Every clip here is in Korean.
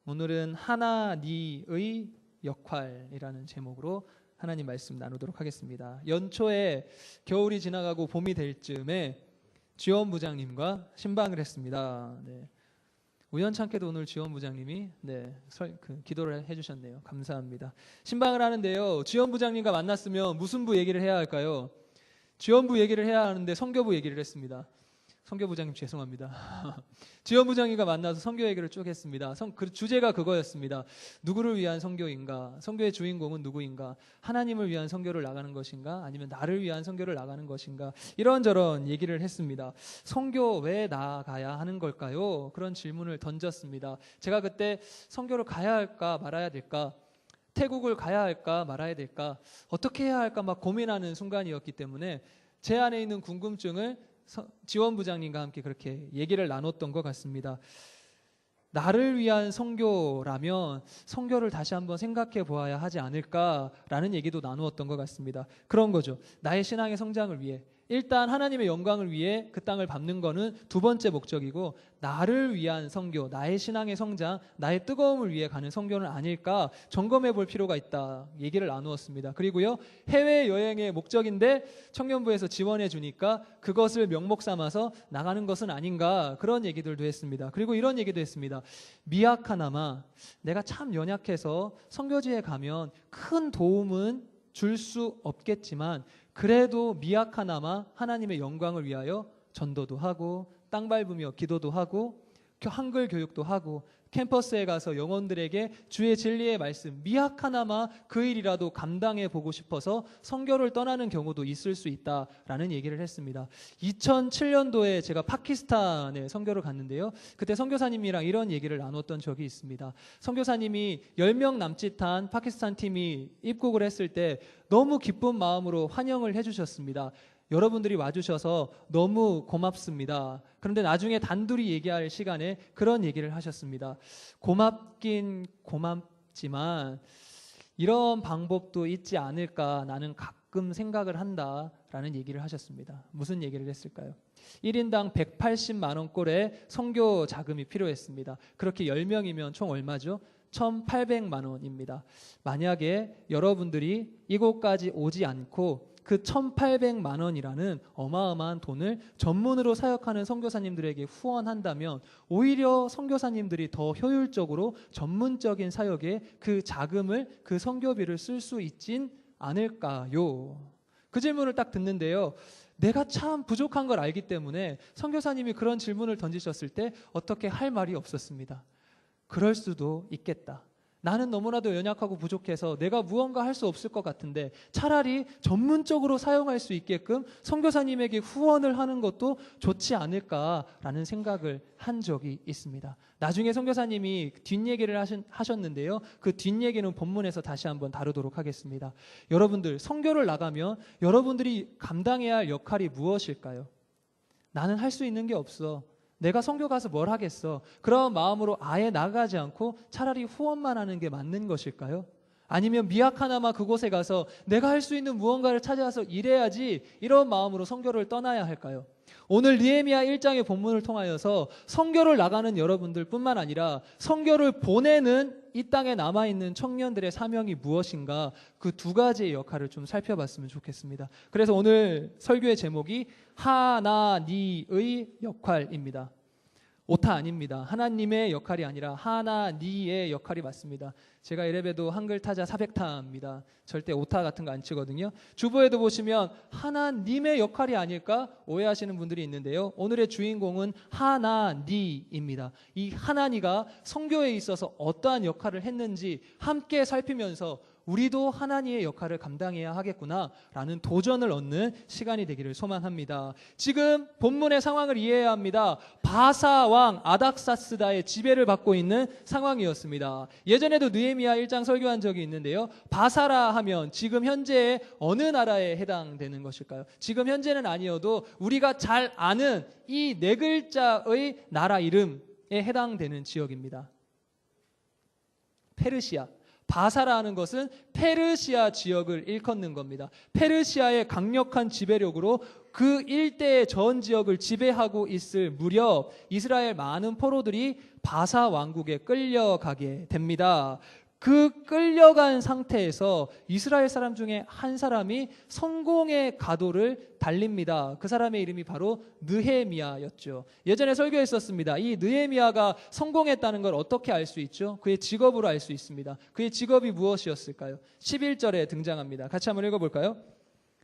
오늘은 하나니의 역할이라는 제목으로 하나님 말씀 나누도록 하겠습니다. 연초에 겨울이 지나가고 봄이 될 즈음에 지원부장님과 신방을 했습니다. 네. 우연찮게도 오늘 지원부장님이 기도를 해주셨네요. 감사합니다. 신방을 하는데요, 지원부장님과 만났으면 무슨 부 얘기를 해야 할까요? 지원부 얘기를 해야 하는데 선교부 얘기를 했습니다. 선교부장님 죄송합니다. 지원부장님과 만나서 선교 얘기를 쭉 했습니다. 그 주제가 그거였습니다. 누구를 위한 선교인가? 선교의 주인공은 누구인가? 하나님을 위한 선교를 나가는 것인가? 아니면 나를 위한 선교를 나가는 것인가? 이런저런 얘기를 했습니다. 선교 왜 나가야 하는 걸까요? 그런 질문을 던졌습니다. 제가 그때 선교를 가야 할까 말아야 될까? 태국을 가야 할까 말아야 될까? 어떻게 해야 할까 막 고민하는 순간이었기 때문에 제 안에 있는 궁금증을 지원부장님과 함께 그렇게 얘기를 나눴던 것 같습니다. 나를 위한 선교라면 선교를 다시 한번 생각해 보아야 하지 않을까라는 얘기도 나누었던 것 같습니다. 그런 거죠. 나의 신앙의 성장을 위해, 일단 하나님의 영광을 위해 그 땅을 밟는 거는 두 번째 목적이고, 나를 위한 선교, 나의 신앙의 성장, 나의 뜨거움을 위해 가는 선교는 아닐까 점검해 볼 필요가 있다 얘기를 나누었습니다. 그리고요, 해외여행의 목적인데 청년부에서 지원해 주니까 그것을 명목 삼아서 나가는 것은 아닌가, 그런 얘기들도 했습니다. 그리고 이런 얘기도 했습니다. 미약하나마 내가 참 연약해서 선교지에 가면 큰 도움은 줄 수 없겠지만 그래도 미약하나마 하나님의 영광을 위하여 전도도 하고 땅 밟으며 기도도 하고 한글 교육도 하고 캠퍼스에 가서 영혼들에게 주의 진리의 말씀, 미약하나마 그 일이라도 감당해 보고 싶어서 선교를 떠나는 경우도 있을 수 있다라는 얘기를 했습니다. 2007년도에 제가 파키스탄에 선교를 갔는데요, 그때 선교사님이랑 이런 얘기를 나눴던 적이 있습니다. 선교사님이 10명 남짓한 파키스탄 팀이 입국을 했을 때 너무 기쁜 마음으로 환영을 해주셨습니다. 여러분들이 와주셔서 너무 고맙습니다. 그런데 나중에 단둘이 얘기할 시간에 그런 얘기를 하셨습니다. 고맙긴 고맙지만 이런 방법도 있지 않을까 나는 가끔 생각을 한다라는 얘기를 하셨습니다. 무슨 얘기를 했을까요? 1인당 180만 원꼴의 선교 자금이 필요했습니다. 그렇게 10명이면 총 얼마죠? 1,800만 원입니다. 만약에 여러분들이 이곳까지 오지 않고 그 1,800만 원이라는 어마어마한 돈을 전문으로 사역하는 선교사님들에게 후원한다면 오히려 선교사님들이 더 효율적으로 전문적인 사역에 그 자금을, 그 선교비를 쓸 수 있진 않을까요? 그 질문을 딱 듣는데요, 내가 참 부족한 걸 알기 때문에 선교사님이 그런 질문을 던지셨을 때 어떻게 할 말이 없었습니다. 그럴 수도 있겠다. 나는 너무나도 연약하고 부족해서 내가 무언가 할 수 없을 것 같은데 차라리 전문적으로 사용할 수 있게끔 선교사님에게 후원을 하는 것도 좋지 않을까라는 생각을 한 적이 있습니다. 나중에 선교사님이 뒷얘기를 하셨는데요, 그 뒷얘기는 본문에서 다시 한번 다루도록 하겠습니다. 여러분들, 선교를 나가면 여러분들이 감당해야 할 역할이 무엇일까요? 나는 할 수 있는 게 없어, 내가 선교 가서 뭘 하겠어, 그런 마음으로 아예 나가지 않고 차라리 후원만 하는 게 맞는 것일까요? 아니면 미약하나마 그곳에 가서 내가 할 수 있는 무언가를 찾아서 일해야지, 이런 마음으로 선교를 떠나야 할까요? 오늘 느헤미야 1장의 본문을 통하여서 선교를 나가는 여러분들 뿐만 아니라 선교를 보내는 이 땅에 남아있는 청년들의 사명이 무엇인가, 그 두 가지의 역할을 좀 살펴봤으면 좋겠습니다. 그래서 오늘 설교의 제목이 하나니의 역할입니다. 오타 아닙니다. 하나님의 역할이 아니라 하나니의 역할이 맞습니다. 제가 이래봬도 한글 타자 400타입니다. 절대 오타 같은 거 안 치거든요. 주보에도 보시면 하나님의 역할이 아닐까 오해하시는 분들이 있는데요, 오늘의 주인공은 하나니입니다. 이 하나니가 선교에 있어서 어떠한 역할을 했는지 함께 살피면서 우리도 하나님의 역할을 감당해야 하겠구나라는 도전을 얻는 시간이 되기를 소망합니다. 지금 본문의 상황을 이해해야 합니다. 바사 왕 아닥사스다의 지배를 받고 있는 상황이었습니다. 예전에도 느헤미야 1장 설교한 적이 있는데요, 바사라 하면 지금 현재의 어느 나라에 해당되는 것일까요? 지금 현재는 아니어도 우리가 잘 아는 이 네 글자의 나라 이름에 해당되는 지역입니다. 페르시아. 바사라는 것은 페르시아 지역을 일컫는 겁니다. 페르시아의 강력한 지배력으로 그 일대의 전 지역을 지배하고 있을 무렵 이스라엘 많은 포로들이 바사 왕국에 끌려가게 됩니다. 그 끌려간 상태에서 이스라엘 사람 중에 한 사람이 성공의 가도를 달립니다. 그 사람의 이름이 바로 느헤미야였죠. 예전에 설교했었습니다. 이 느헤미야가 성공했다는 걸 어떻게 알 수 있죠? 그의 직업으로 알 수 있습니다. 그의 직업이 무엇이었을까요? 11절에 등장합니다. 같이 한번 읽어볼까요?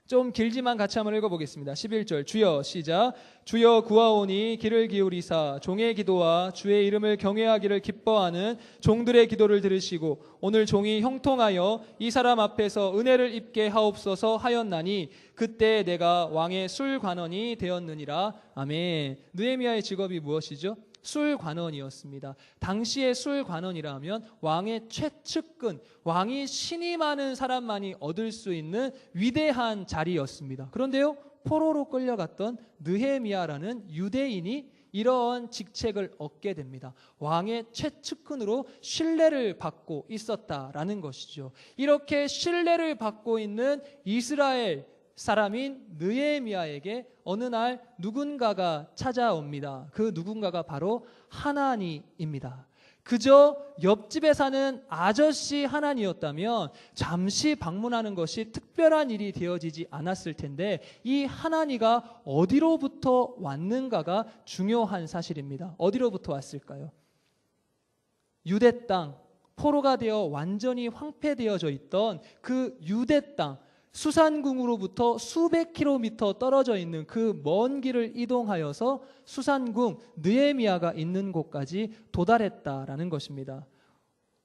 좀 길지만 같이 한번 읽어보겠습니다. 11절 주여 시작. 주여 구하오니 귀를 기울이사 종의 기도와 주의 이름을 경외하기를 기뻐하는 종들의 기도를 들으시고 오늘 종이 형통하여 이 사람 앞에서 은혜를 입게 하옵소서 하였나니 그때 내가 왕의 술관원이 되었느니라. 아멘. 느헤미야의 직업이 무엇이죠? 술관원이었습니다. 당시의 술관원이라면 왕의 최측근, 왕이 신임하는 사람만이 얻을 수 있는 위대한 자리였습니다. 그런데요, 포로로 끌려갔던 느헤미야라는 유대인이 이러한 직책을 얻게 됩니다. 왕의 최측근으로 신뢰를 받고 있었다라는 것이죠. 이렇게 신뢰를 받고 있는 이스라엘 사람인 느헤미야에게 어느 날 누군가가 찾아옵니다. 그 누군가가 바로 하나니입니다. 그저 옆집에 사는 아저씨 하나니였다면 잠시 방문하는 것이 특별한 일이 되어지지 않았을 텐데 이 하나니가 어디로부터 왔는가가 중요한 사실입니다. 어디로부터 왔을까요? 유대 땅, 포로가 되어 완전히 황폐되어져 있던 그 유대 땅, 수산궁으로부터 수백 킬로미터 떨어져 있는 그 먼 길을 이동하여서 수산궁 느헤미야가 있는 곳까지 도달했다라는 것입니다.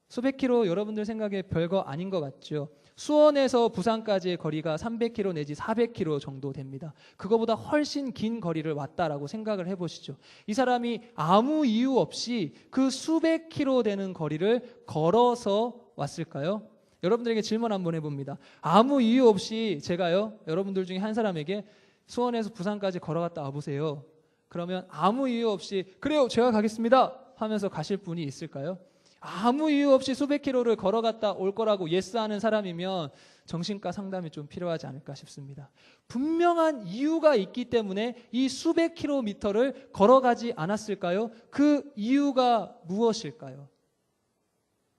수백 킬로 여러분들 생각에 별거 아닌 것 같죠? 수원에서 부산까지의 거리가 300km 내지 400km 정도 됩니다. 그거보다 훨씬 긴 거리를 왔다라고 생각을 해보시죠. 이 사람이 아무 이유 없이 그 수백 킬로 되는 거리를 걸어서 왔을까요? 여러분들에게 질문 한번 해봅니다. 아무 이유 없이 제가요, 여러분들 중에 한 사람에게 수원에서 부산까지 걸어갔다 와보세요. 그러면 아무 이유 없이 그래요, 제가 가겠습니다 하면서 가실 분이 있을까요? 아무 이유 없이 수백 킬로를 걸어갔다 올 거라고 예스하는 사람이면 정신과 상담이 좀 필요하지 않을까 싶습니다. 분명한 이유가 있기 때문에 이 수백 킬로미터를 걸어가지 않았을까요? 그 이유가 무엇일까요?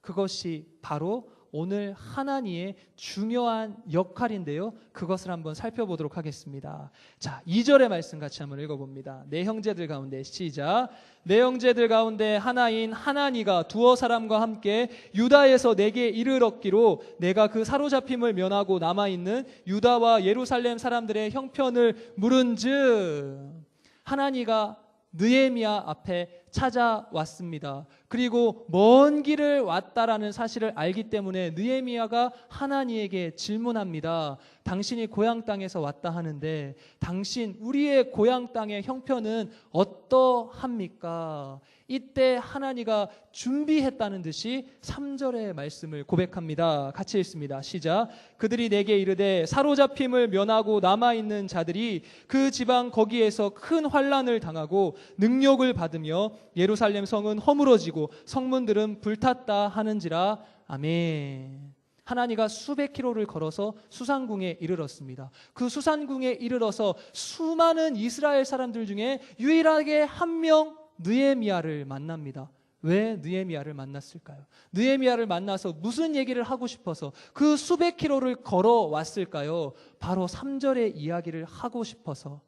그것이 바로 오늘 하나니의 중요한 역할인데요. 그것을 한번 살펴보도록 하겠습니다. 자, 2절의 말씀 같이 한번 읽어봅니다. 내 형제들 가운데 시작. 내 형제들 가운데 하나인 하나니가 두어 사람과 함께 유다에서 내게 이를 얻기로 내가 그 사로잡힘을 면하고 남아있는 유다와 예루살렘 사람들의 형편을 물은즉 하나니가 느헤미야 앞에 찾아왔습니다. 그리고 먼 길을 왔다라는 사실을 알기 때문에 느헤미야가 하나니에게 질문합니다. 당신이 고향 땅에서 왔다 하는데 당신 우리의 고향 땅의 형편은 어떠합니까? 이때 하나니가 준비했다는 듯이 3절의 말씀을 고백합니다. 같이 읽습니다. 시작. 그들이 내게 이르되 사로잡힘을 면하고 남아있는 자들이 그 지방 거기에서 큰 환난을 당하고 능욕을 받으며 예루살렘 성은 허물어지고 성문들은 불탔다 하는지라. 아멘. 하나니가 수백 킬로를 걸어서 수산궁에 이르렀습니다. 그 수산궁에 이르러서 수많은 이스라엘 사람들 중에 유일하게 한 명 느헤미야를 만납니다. 왜 느헤미야를 만났을까요? 느헤미야를 만나서 무슨 얘기를 하고 싶어서 그 수백 킬로를 걸어왔을까요? 바로 3절의 이야기를 하고 싶어서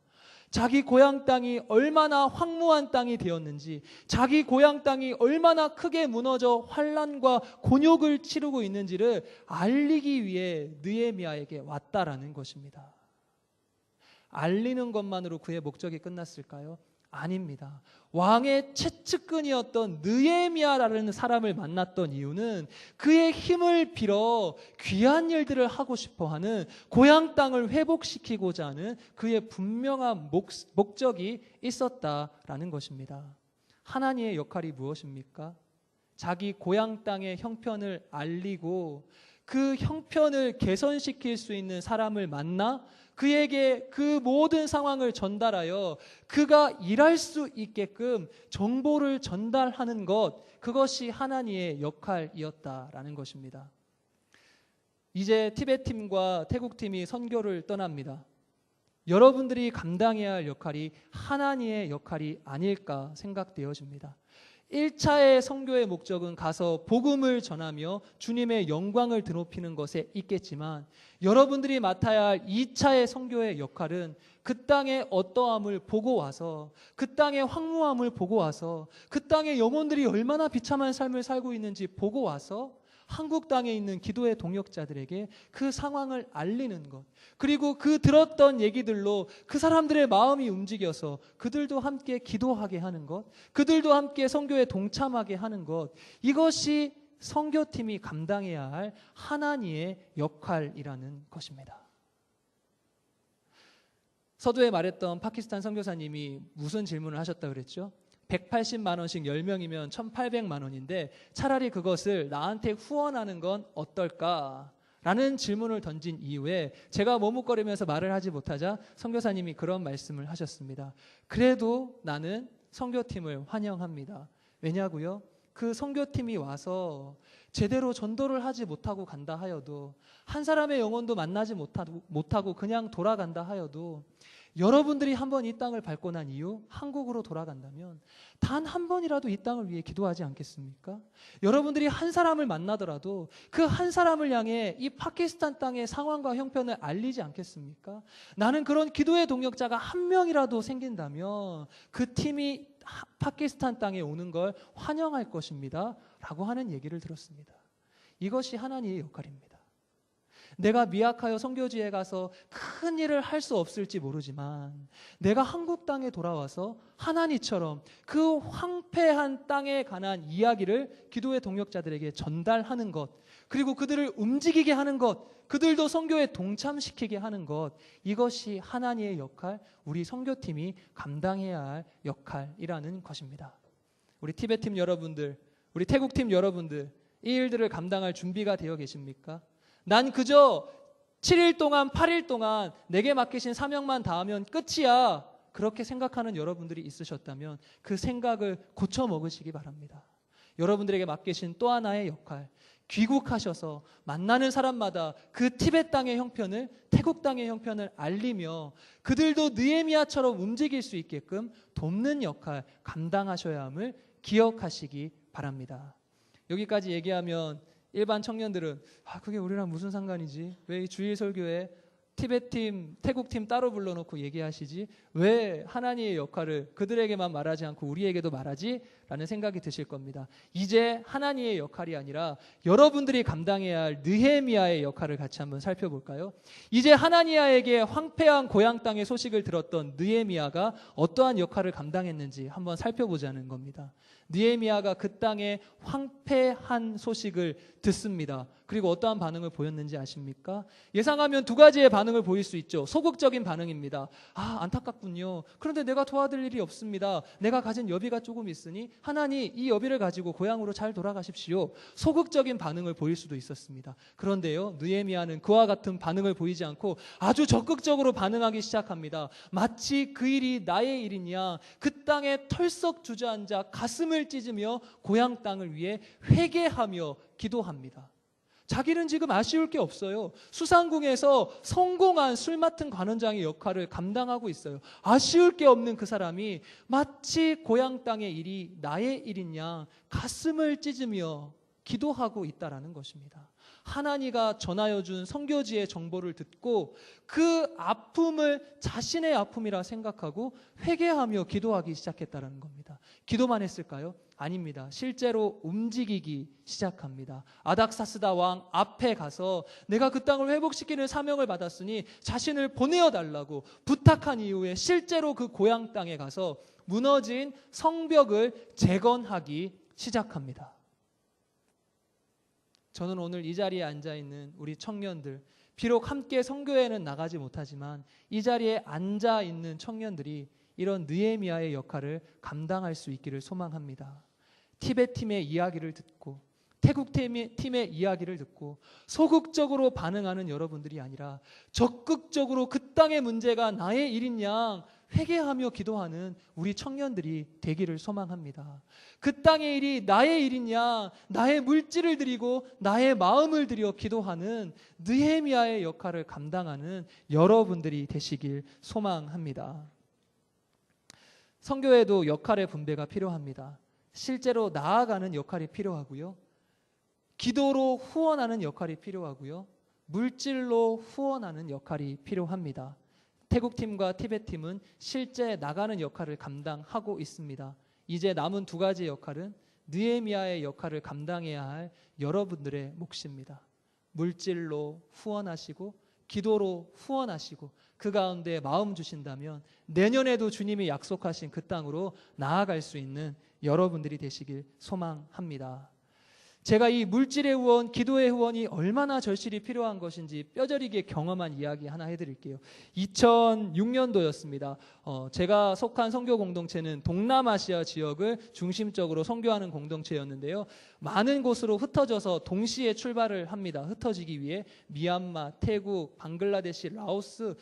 자기 고향 땅이 얼마나 황무한 땅이 되었는지, 자기 고향 땅이 얼마나 크게 무너져 환난과 곤욕을 치르고 있는지를 알리기 위해 느헤미야에게 왔다라는 것입니다. 알리는 것만으로 그의 목적이 끝났을까요? 아닙니다. 왕의 최측근이었던 느헤미야라는 사람을 만났던 이유는 그의 힘을 빌어 귀한 일들을 하고 싶어하는 고향 땅을 회복시키고자 하는 그의 분명한 목적이 있었다라는 것입니다. 하나님의 역할이 무엇입니까? 자기 고향 땅의 형편을 알리고 그 형편을 개선시킬 수 있는 사람을 만나 그에게 그 모든 상황을 전달하여 그가 일할 수 있게끔 정보를 전달하는 것, 그것이 하나님의 역할이었다라는 것입니다. 이제 티벳 팀과 태국 팀이 선교를 떠납니다. 여러분들이 감당해야 할 역할이 하나님의 역할이 아닐까 생각되어집니다. 1차의 선교의 목적은 가서 복음을 전하며 주님의 영광을 드높이는 것에 있겠지만 여러분들이 맡아야 할 2차의 선교의 역할은 그 땅의 어떠함을 보고 와서 그 땅의 황무함을 보고 와서 그 땅의 영혼들이 얼마나 비참한 삶을 살고 있는지 보고 와서 한국 땅에 있는 기도의 동역자들에게 그 상황을 알리는 것, 그리고 그 들었던 얘기들로 그 사람들의 마음이 움직여서 그들도 함께 기도하게 하는 것, 그들도 함께 선교에 동참하게 하는 것, 이것이 선교팀이 감당해야 할 하나님의 역할이라는 것입니다. 서두에 말했던 파키스탄 선교사님이 무슨 질문을 하셨다고 그랬죠? 180만 원씩 10명이면 1,800만 원인데 차라리 그것을 나한테 후원하는 건 어떨까? 라는 질문을 던진 이후에 제가 머뭇거리면서 말을 하지 못하자 선교사님이 그런 말씀을 하셨습니다. 그래도 나는 선교팀을 환영합니다. 왜냐고요? 그 선교팀이 와서 제대로 전도를 하지 못하고 간다 하여도, 한 사람의 영혼도 만나지 못하고 그냥 돌아간다 하여도, 여러분들이 한번 이 땅을 밟고 난 이후 한국으로 돌아간다면 단 한 번이라도 이 땅을 위해 기도하지 않겠습니까? 여러분들이 한 사람을 만나더라도 그 한 사람을 향해 이 파키스탄 땅의 상황과 형편을 알리지 않겠습니까? 나는 그런 기도의 동역자가 한 명이라도 생긴다면 그 팀이 파키스탄 땅에 오는 걸 환영할 것입니다 라고 하는 얘기를 들었습니다. 이것이 하나님의 역할입니다. 내가 미약하여 선교지에 가서 큰 일을 할 수 없을지 모르지만 내가 한국 땅에 돌아와서 하나님처럼 그 황폐한 땅에 관한 이야기를 기도의 동역자들에게 전달하는 것, 그리고 그들을 움직이게 하는 것, 그들도 선교에 동참시키게 하는 것, 이것이 하나님의 역할, 우리 선교팀이 감당해야 할 역할이라는 것입니다. 우리 티벳팀 여러분들, 우리 태국팀 여러분들, 이 일들을 감당할 준비가 되어 계십니까? 난 그저 7일 동안 8일 동안 내게 맡기신 사명만 다하면 끝이야, 그렇게 생각하는 여러분들이 있으셨다면 그 생각을 고쳐 먹으시기 바랍니다. 여러분들에게 맡기신 또 하나의 역할, 귀국하셔서 만나는 사람마다 그 티벳 땅의 형편을, 태국 땅의 형편을 알리며 그들도 느헤미야처럼 움직일 수 있게끔 돕는 역할 감당하셔야 함을 기억하시기 바랍니다. 여기까지 얘기하면 일반 청년들은 그게 우리랑 무슨 상관이지? 왜 이 주일 설교에 티벳팀, 태국팀 따로 불러놓고 얘기하시지? 왜 하나님의 역할을 그들에게만 말하지 않고 우리에게도 말하지? 라는 생각이 드실 겁니다. 이제 하나님의 역할이 아니라 여러분들이 감당해야 할 느헤미야의 역할을 같이 한번 살펴볼까요? 이제 하나니아에게 황폐한 고향 땅의 소식을 들었던 느헤미야가 어떠한 역할을 감당했는지 한번 살펴보자는 겁니다. 느헤미야가 그 땅의 황폐한 소식을 듣습니다. 그리고 어떠한 반응을 보였는지 아십니까? 예상하면 두 가지의 반응을 보일 수 있죠. 소극적인 반응입니다. 안타깝군요. 그런데 내가 도와드릴 일이 없습니다. 내가 가진 여비가 조금 있으니 하나님 이 여비를 가지고 고향으로 잘 돌아가십시오. 소극적인 반응을 보일 수도 있었습니다. 그런데요, 느헤미야는 그와 같은 반응을 보이지 않고 아주 적극적으로 반응하기 시작합니다. 마치 그 일이 나의 일이냐, 그 땅에 털썩 주저앉아 가슴을 찢으며 고향 땅을 위해 회개하며 기도합니다. 자기는 지금 아쉬울 게 없어요. 수상궁에서 성공한 술 맡은 관원장의 역할을 감당하고 있어요. 아쉬울 게 없는 그 사람이 마치 고향 땅의 일이 나의 일이냐 가슴을 찢으며 기도하고 있다라는 것입니다. 하나님가 전하여 준 선교지의 정보를 듣고 그 아픔을 자신의 아픔이라 생각하고 회개하며 기도하기 시작했다는 겁니다. 기도만 했을까요? 아닙니다. 실제로 움직이기 시작합니다. 아닥사스다 왕 앞에 가서 내가 그 땅을 회복시키는 사명을 받았으니 자신을 보내어 달라고 부탁한 이후에 실제로 그 고향 땅에 가서 무너진 성벽을 재건하기 시작합니다. 저는 오늘 이 자리에 앉아있는 우리 청년들, 비록 함께 선교회는 나가지 못하지만 이 자리에 앉아있는 청년들이 이런 느헤미야의 역할을 감당할 수 있기를 소망합니다. 티벳팀의 이야기를 듣고 태국팀의 이야기를 듣고 소극적으로 반응하는 여러분들이 아니라 적극적으로 그 땅의 문제가 나의 일인 양 회개하며 기도하는 우리 청년들이 되기를 소망합니다. 그 땅의 일이 나의 일이냐, 나의 물질을 드리고 나의 마음을 들여 기도하는 느헤미야의 역할을 감당하는 여러분들이 되시길 소망합니다. 선교에도 역할의 분배가 필요합니다. 실제로 나아가는 역할이 필요하고요. 기도로 후원하는 역할이 필요하고요. 물질로 후원하는 역할이 필요합니다. 태국팀과 티벳팀은 실제 나가는 역할을 감당하고 있습니다. 이제 남은 두 가지 역할은 느헤미야의 역할을 감당해야 할 여러분들의 몫입니다. 물질로 후원하시고 기도로 후원하시고 그 가운데 마음 주신다면 내년에도 주님이 약속하신 그 땅으로 나아갈 수 있는 여러분들이 되시길 소망합니다. 제가 이 물질의 후원, 기도의 후원이 얼마나 절실히 필요한 것인지 뼈저리게 경험한 이야기 하나 해드릴게요. 2006년도였습니다. 제가 속한 선교 공동체는 동남아시아 지역을 중심적으로 선교하는 공동체였는데요. 많은 곳으로 흩어져서 동시에 출발을 합니다. 흩어지기 위해 미얀마, 태국, 방글라데시, 라오스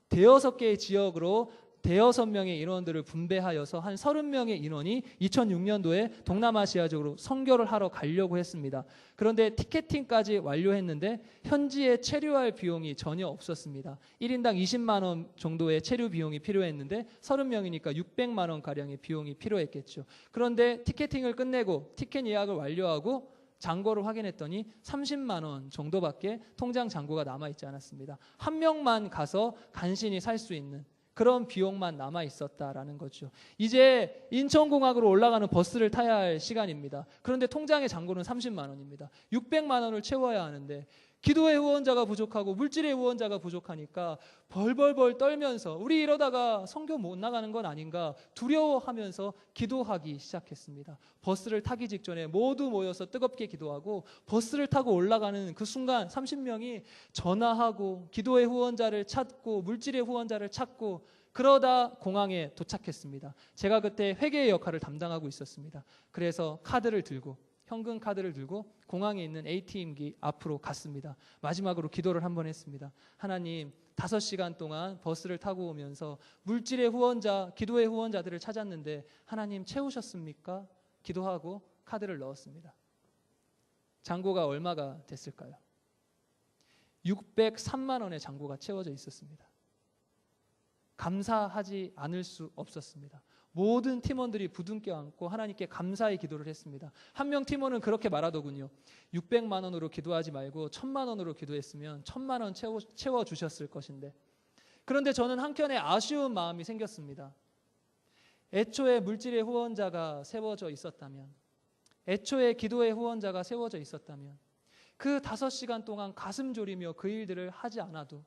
대여섯 개의 지역으로 대여섯 명의 인원들을 분배하여서 한 30명의 인원이 2006년도에 동남아시아적으로 선교를 하러 가려고 했습니다. 그런데 티켓팅까지 완료했는데 현지에 체류할 비용이 전혀 없었습니다. 1인당 20만 원 정도의 체류 비용이 필요했는데 30명이니까 600만 원 가량의 비용이 필요했겠죠. 그런데 티켓팅을 끝내고 티켓 예약을 완료하고 잔고를 확인했더니 30만 원 정도밖에 통장 잔고가 남아있지 않았습니다. 한 명만 가서 간신히 살 수 있는 그런 비용만 남아 있었다라는 거죠. 이제 인천공항으로 올라가는 버스를 타야 할 시간입니다. 그런데 통장의 잔고는 30만 원입니다. 600만 원을 채워야 하는데 기도의 후원자가 부족하고 물질의 후원자가 부족하니까 벌벌벌 떨면서 우리 이러다가 선교 못 나가는 건 아닌가 두려워하면서 기도하기 시작했습니다. 버스를 타기 직전에 모두 모여서 뜨겁게 기도하고 버스를 타고 올라가는 그 순간 30명이 전화하고 기도의 후원자를 찾고 물질의 후원자를 찾고 그러다 공항에 도착했습니다. 제가 그때 회계의 역할을 담당하고 있었습니다. 그래서 카드를 들고 현금 카드를 들고 공항에 있는 ATM기 앞으로 갔습니다. 마지막으로 기도를 한번 했습니다. 하나님, 5시간 동안 버스를 타고 오면서 물질의 후원자, 기도의 후원자들을 찾았는데 하나님 채우셨습니까? 기도하고 카드를 넣었습니다. 잔고가 얼마가 됐을까요? 603만 원의 잔고가 채워져 있었습니다. 감사하지 않을 수 없었습니다. 모든 팀원들이 부둥켜 안고 하나님께 감사의 기도를 했습니다. 한 명 팀원은 그렇게 말하더군요. 600만 원으로 기도하지 말고 1000만 원으로 기도했으면 1000만 원 채워주셨을 것인데. 그런데 저는 한켠에 아쉬운 마음이 생겼습니다. 애초에 물질의 후원자가 세워져 있었다면, 애초에 기도의 후원자가 세워져 있었다면 그 5시간 동안 가슴 졸이며 그 일들을 하지 않아도,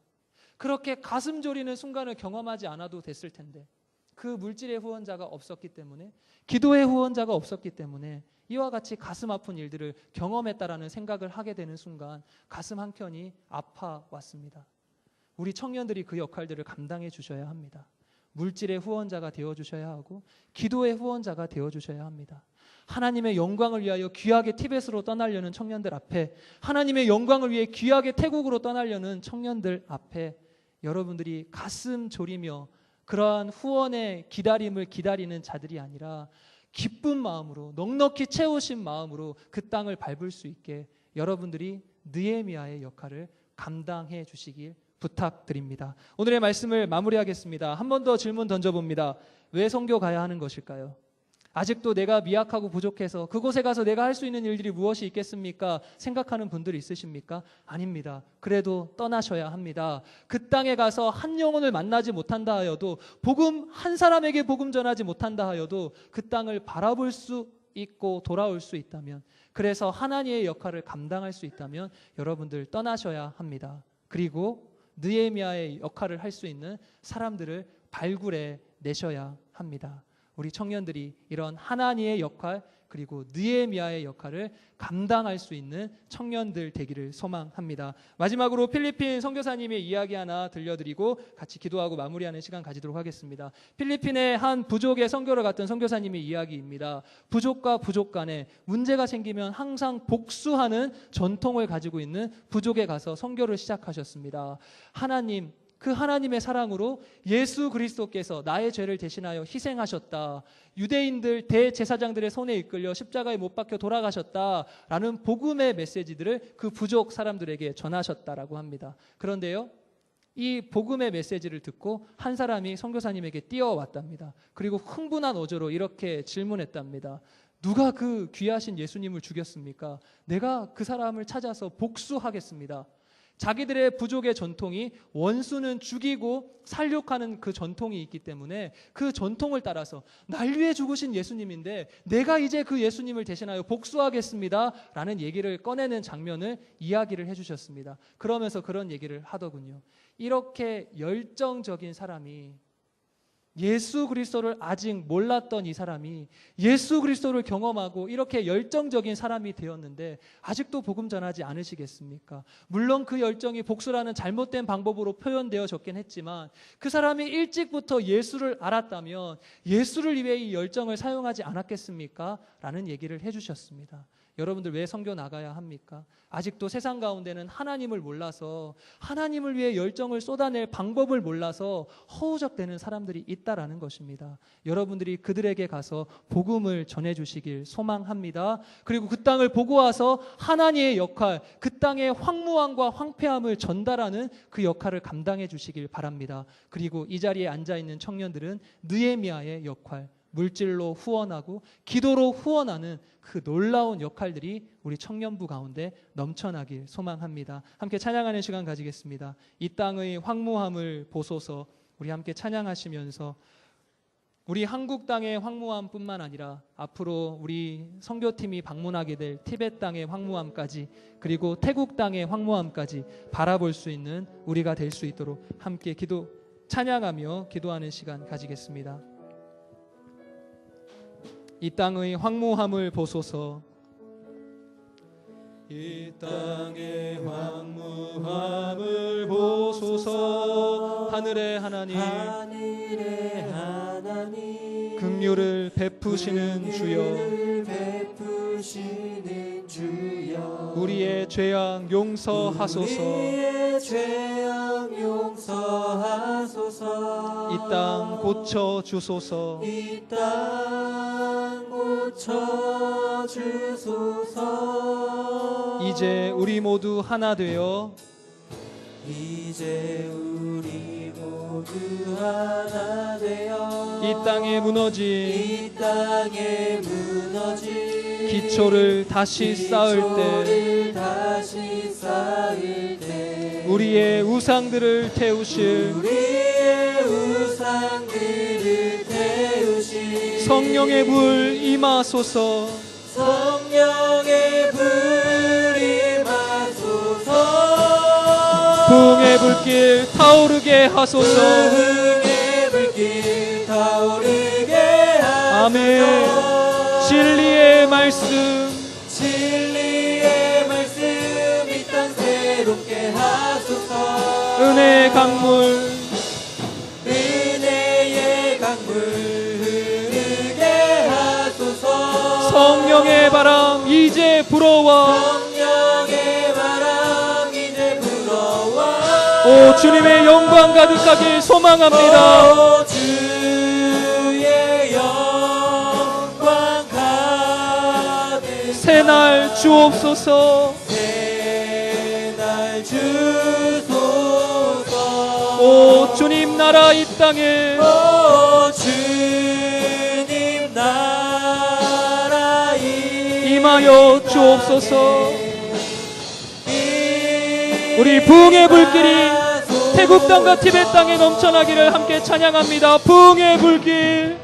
그렇게 가슴 졸이는 순간을 경험하지 않아도 됐을 텐데 그 물질의 후원자가 없었기 때문에, 기도의 후원자가 없었기 때문에 이와 같이 가슴 아픈 일들을 경험했다라는 생각을 하게 되는 순간 가슴 한켠이 아파왔습니다. 우리 청년들이 그 역할들을 감당해 주셔야 합니다. 물질의 후원자가 되어주셔야 하고 기도의 후원자가 되어주셔야 합니다. 하나님의 영광을 위하여 귀하게 티벳으로 떠나려는 청년들 앞에, 하나님의 영광을 위해 귀하게 태국으로 떠나려는 청년들 앞에 여러분들이 가슴 졸이며 그러한 후원의 기다림을 기다리는 자들이 아니라 기쁜 마음으로, 넉넉히 채우신 마음으로 그 땅을 밟을 수 있게 여러분들이 느헤미야의 역할을 감당해 주시길 부탁드립니다. 오늘의 말씀을 마무리하겠습니다. 한 번 더 질문 던져봅니다. 왜 선교 가야 하는 것일까요? 아직도 내가 미약하고 부족해서 그곳에 가서 내가 할 수 있는 일들이 무엇이 있겠습니까? 생각하는 분들이 있으십니까? 아닙니다. 그래도 떠나셔야 합니다. 그 땅에 가서 한 영혼을 만나지 못한다 하여도, 복음 한 사람에게 복음 전하지 못한다 하여도 그 땅을 바라볼 수 있고 돌아올 수 있다면, 그래서 하나님의 역할을 감당할 수 있다면 여러분들 떠나셔야 합니다. 그리고 느헤미야의 역할을 할 수 있는 사람들을 발굴해 내셔야 합니다. 우리 청년들이 이런 하나님의 역할 그리고 느헤미야의 역할을 감당할 수 있는 청년들 되기를 소망합니다. 마지막으로 필리핀 선교사님의 이야기 하나 들려드리고 같이 기도하고 마무리하는 시간 가지도록 하겠습니다. 필리핀의 한 부족의 선교를 갔던 선교사님의 이야기입니다. 부족과 부족 간에 문제가 생기면 항상 복수하는 전통을 가지고 있는 부족에 가서 선교를 시작하셨습니다. 하나님, 그 하나님의 사랑으로 예수 그리스도께서 나의 죄를 대신하여 희생하셨다. 유대인들 대제사장들의 손에 이끌려 십자가에 못 박혀 돌아가셨다라는 복음의 메시지들을 그 부족 사람들에게 전하셨다라고 합니다. 그런데요, 이 복음의 메시지를 듣고 한 사람이 선교사님에게 뛰어왔답니다. 그리고 흥분한 어조로 이렇게 질문했답니다. 누가 그 귀하신 예수님을 죽였습니까? 내가 그 사람을 찾아서 복수하겠습니다. 자기들의 부족의 전통이 원수는 죽이고 살육하는 그 전통이 있기 때문에 그 전통을 따라서 날 위해 죽으신 예수님인데 내가 이제 그 예수님을 대신하여 복수하겠습니다 라는 얘기를 꺼내는 장면을 이야기를 해주셨습니다. 그러면서 그런 얘기를 하더군요. 이렇게 열정적인 사람이, 예수 그리스도를 아직 몰랐던 이 사람이 예수 그리스도를 경험하고 이렇게 열정적인 사람이 되었는데 아직도 복음 전하지 않으시겠습니까? 물론 그 열정이 복수라는 잘못된 방법으로 표현되어졌긴 했지만 그 사람이 일찍부터 예수를 알았다면 예수를 위해 이 열정을 사용하지 않았겠습니까? 라는 얘기를 해주셨습니다. 여러분들 왜 선교 나가야 합니까? 아직도 세상 가운데는 하나님을 몰라서, 하나님을 위해 열정을 쏟아낼 방법을 몰라서 허우적대는 사람들이 있다라는 것입니다. 여러분들이 그들에게 가서 복음을 전해주시길 소망합니다. 그리고 그 땅을 보고 와서 하나님의 역할, 그 땅의 황무함과 황폐함을 전달하는 그 역할을 감당해 주시길 바랍니다. 그리고 이 자리에 앉아있는 청년들은 느헤미야의 역할, 물질로 후원하고 기도로 후원하는 그 놀라운 역할들이 우리 청년부 가운데 넘쳐나길 소망합니다. 함께 찬양하는 시간 가지겠습니다. 이 땅의 황무함을 보소서. 우리 함께 찬양하시면서 우리 한국 땅의 황무함뿐만 아니라 앞으로 우리 선교팀이 방문하게 될 티벳 땅의 황무함까지, 그리고 태국 땅의 황무함까지 바라볼 수 있는 우리가 될 수 있도록 함께 찬양하며 기도하는 시간 가지겠습니다. 이 땅의 황무함을 보소서. 이 땅의 황무함을 보소서. 하늘의 하나님, 긍휼을 베푸시는 주여, 우리의 죄악 용서하소서. 이 땅 고쳐 주소서. 이제 우리 모두 하나 되어 이 땅에 무너진 기초를 다시 쌓을 때 우리의 우상들을 태우실 성령의 불 임하소서. 부흥의 불길 타오르게 하소서. 아멘. 진리의 말씀 이 땅 새롭게 하소서. 은혜의 강물 흐르게 하소서. 성령의 바람 이제 불어와. 오 주님의 영광 가득하길 소망합니다. 주의 영광 가득 새날 주옵소서. 새날 주소서. 오 주님 나라 이 땅에 오 주님 나라 임하여 주옵소서. 우리 부흥의 불길이 태국 땅과 티벳 땅에 넘쳐나기를 함께 찬양합니다. 부흥의 불길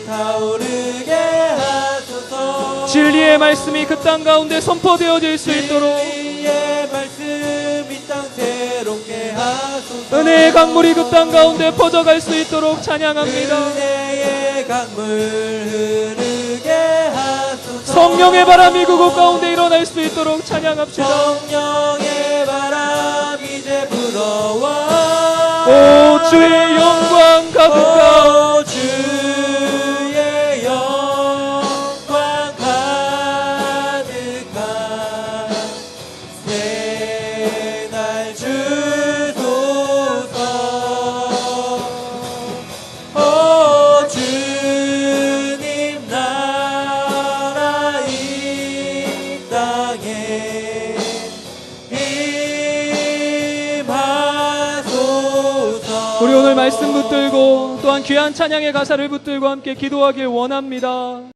타오르게 하소서. 진리의 말씀이 그 땅 가운데 선포되어질 수 있도록 진리의 말씀 이 땅 새롭게 하소서. 은혜의 강물이 그 땅 가운데 퍼져갈 수 있도록 찬양합니다. 은혜의 강물 흐르게 하소서. 성령의 바람이 그곳 가운데 일어날 수 있도록 찬양합시다. 성령의 바람 이제 불어와. 오 주의 영광 가득하. 오 주의 영광 가득하. 새날 주 말씀 붙들고 또한 귀한 찬양의 가사를 붙들고 함께 기도하길 원합니다.